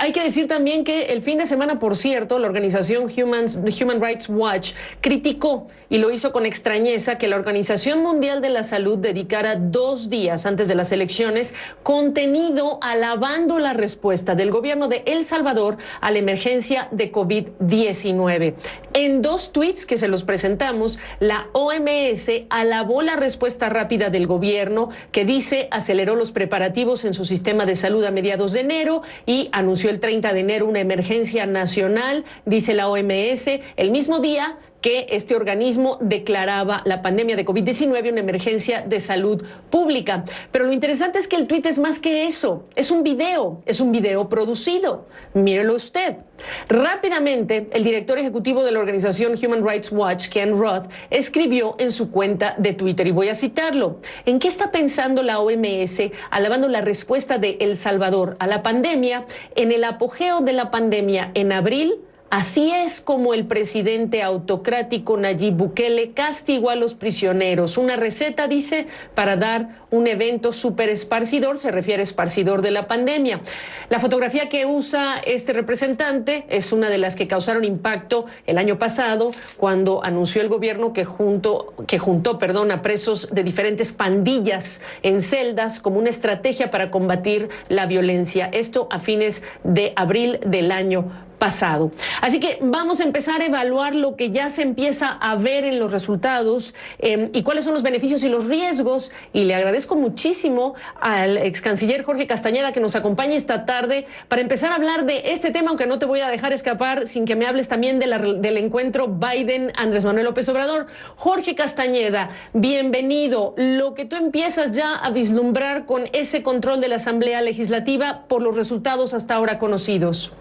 hay que decir también que el fin de semana, por cierto, la organización Human Rights Watch criticó, y lo hizo con extrañeza, que la Organización Mundial de la Salud dedicara 2 días antes de las elecciones contenido alabando la respuesta del gobierno de El Salvador a la emergencia de COVID-19. En 2 tweets que se los presentamos, la OMS alabó la respuesta rápida del gobierno, que dice aceleró los preparativos en su sistema de salud a mediados de enero y anunció el 30 de enero una emergencia nacional, dice la OMS, el mismo día que este organismo declaraba la pandemia de COVID-19 una emergencia de salud pública. Pero lo interesante es que el tuit es más que eso, es un video producido. Mírelo usted. Rápidamente, el director ejecutivo de la organización Human Rights Watch, Ken Roth, escribió en su cuenta de Twitter, y voy a citarlo: ¿en qué está pensando la OMS alabando la respuesta de El Salvador a la pandemia en el apogeo de la pandemia en abril? Así es como el presidente autocrático Nayib Bukele castigó a los prisioneros. Una receta, dice, para dar un evento súper esparcidor, se refiere a esparcidor de la pandemia. La fotografía que usa este representante es una de las que causaron impacto el año pasado, cuando anunció el gobierno que juntó a presos de diferentes pandillas en celdas como una estrategia para combatir la violencia. Esto a fines de abril del año pasado. Así que vamos a empezar a evaluar lo que ya se empieza a ver en los resultados y cuáles son los beneficios y los riesgos. Y le agradezco muchísimo al ex canciller Jorge Castañeda que nos acompañe esta tarde para empezar a hablar de este tema, aunque no te voy a dejar escapar sin que me hables también del encuentro Biden-Andrés Manuel López Obrador. Jorge Castañeda, bienvenido. Lo que tú empiezas ya a vislumbrar con ese control de la Asamblea Legislativa por los resultados hasta ahora conocidos.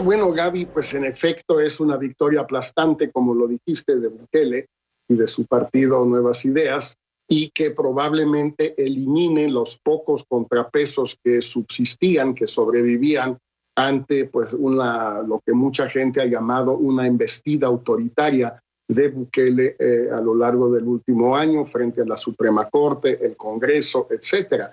Bueno, Gaby, pues en efecto es una victoria aplastante, como lo dijiste, de Bukele y de su partido Nuevas Ideas, y que probablemente elimine los pocos contrapesos que subsistían, que sobrevivían ante pues lo que mucha gente ha llamado una embestida autoritaria de Bukele a lo largo del último año frente a la Suprema Corte, el Congreso, etcétera.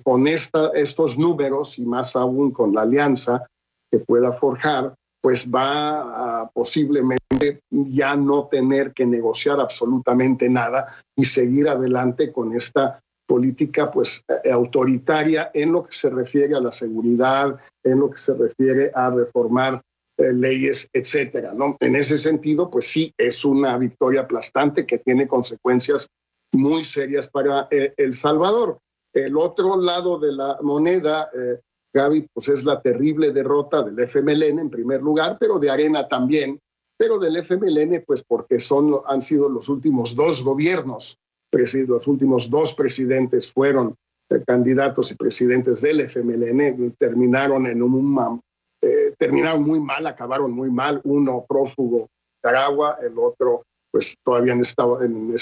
Con estos números, y más aún con la alianza que pueda forjar, pues va a posiblemente ya no tener que negociar absolutamente nada y seguir adelante con esta política pues autoritaria en lo que se refiere a la seguridad, en lo que se refiere a reformar leyes, etcétera, ¿no? En ese sentido, pues sí, es una victoria aplastante que tiene consecuencias muy serias para El Salvador. El otro lado de la moneda, Gaby, pues es la terrible derrota del FMLN en primer lugar, pero de Arena también, pero del FMLN pues porque han sido los últimos 2 gobiernos, los últimos 2 presidentes fueron candidatos y presidentes del FMLN, terminaron muy mal, acabaron muy mal, uno prófugo de Nicaragua, el otro pues todavía estaba en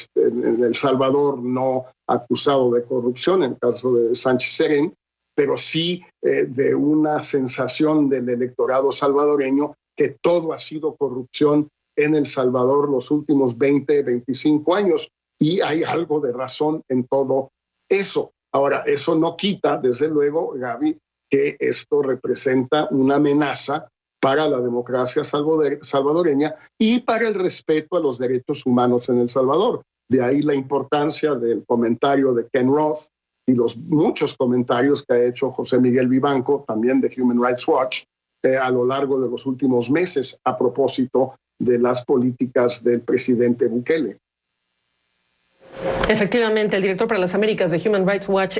El Salvador, no acusado de corrupción, en el caso de Sánchez Serén, pero sí de una sensación del electorado salvadoreño que todo ha sido corrupción en El Salvador los últimos 20, 25 años, y hay algo de razón en todo eso. Ahora, eso no quita, desde luego, Gaby, que esto representa una amenaza para la democracia salvadoreña y para el respeto a los derechos humanos en El Salvador. De ahí la importancia del comentario de Ken Roth y los muchos comentarios que ha hecho José Miguel Vivanco, también de Human Rights Watch, a lo largo de los últimos meses a propósito de las políticas del presidente Bukele. Efectivamente, el director para las Américas de Human Rights Watch,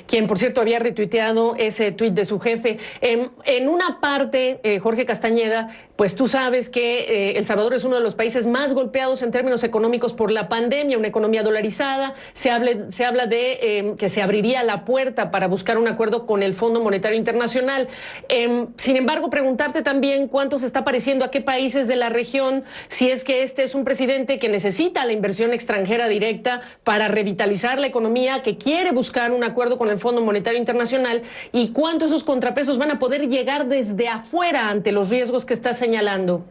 quien por cierto había retuiteado ese tuit de su jefe. En una parte, Jorge Castañeda, pues tú sabes que El Salvador es uno de los países más golpeados en términos económicos por la pandemia, una economía dolarizada. Se habla de que se abriría la puerta para buscar un acuerdo con el Fondo Monetario Internacional. Sin embargo, preguntarte también cuánto se está pareciendo a qué países de la región, si es que este es un presidente que necesita la inversión extranjera directa para revitalizar la economía, que quiere buscar un acuerdo con el Fondo Monetario Internacional, y cuánto esos contrapesos van a poder llegar desde afuera ante los riesgos que está señalando.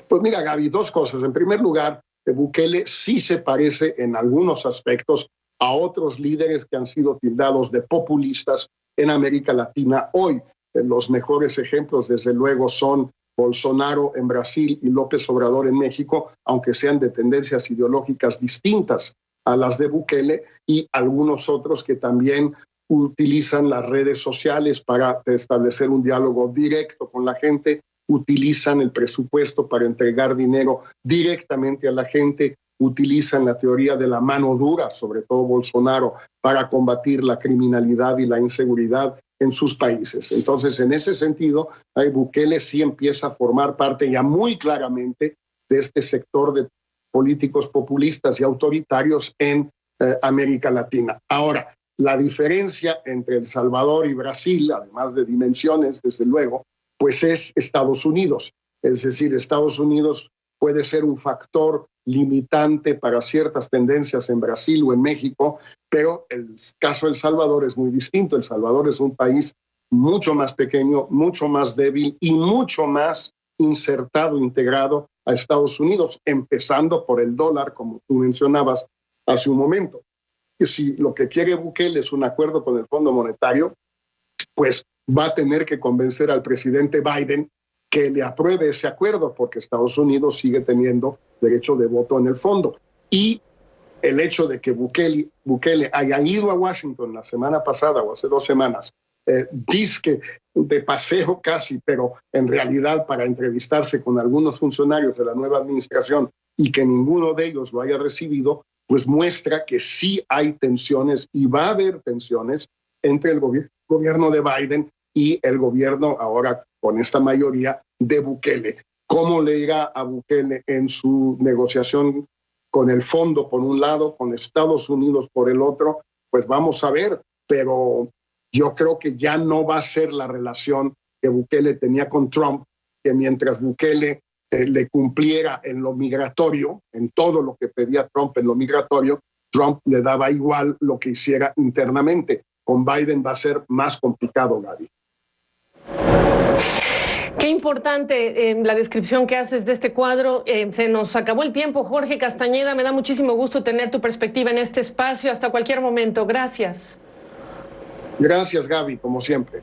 Pues mira, Gaby, 2 cosas. En primer lugar, Bukele sí se parece en algunos aspectos a otros líderes que han sido tildados de populistas, en América Latina hoy. Los mejores ejemplos, desde luego, son Bolsonaro en Brasil y López Obrador en México, aunque sean de tendencias ideológicas distintas a las de Bukele, y algunos otros que también utilizan las redes sociales para establecer un diálogo directo con la gente, utilizan el presupuesto para entregar dinero directamente a la gente, utilizan la teoría de la mano dura, sobre todo Bolsonaro, para combatir la criminalidad y la inseguridad en sus países. Entonces, en ese sentido, Bukele sí empieza a formar parte ya muy claramente de este sector de políticos populistas y autoritarios en América Latina. Ahora, la diferencia entre El Salvador y Brasil, además de dimensiones, desde luego, pues es Estados Unidos. Es decir, Estados Unidos puede ser un factor limitante para ciertas tendencias en Brasil o en México, pero el caso de El Salvador es muy distinto. El Salvador es un país mucho más pequeño, mucho más débil y mucho más insertado, integrado a Estados Unidos, empezando por el dólar, como tú mencionabas hace un momento. Y si lo que quiere Bukele es un acuerdo con el Fondo Monetario, pues va a tener que convencer al presidente Biden que le apruebe ese acuerdo, porque Estados Unidos sigue teniendo derecho de voto en el fondo. Y el hecho de que Bukele haya ido a Washington la semana pasada o hace 2 semanas, dizque de paseo casi, pero en realidad para entrevistarse con algunos funcionarios de la nueva administración y que ninguno de ellos lo haya recibido, pues muestra que sí hay tensiones y va a haber tensiones entre el gobierno de Biden y el gobierno ahora con esta mayoría de Bukele. ¿Cómo le irá a Bukele en su negociación con el fondo por un lado, con Estados Unidos por el otro? Pues vamos a ver, pero yo creo que ya no va a ser la relación que Bukele tenía con Trump, que mientras Bukele le cumpliera en lo migratorio, en todo lo que pedía Trump en lo migratorio, Trump le daba igual lo que hiciera internamente. Con Biden va a ser más complicado, Gaby. Qué importante la descripción que haces de este cuadro. Se nos acabó el tiempo, Jorge Castañeda. Me da muchísimo gusto tener tu perspectiva en este espacio. Hasta cualquier momento. Gracias. Gracias, Gaby, como siempre.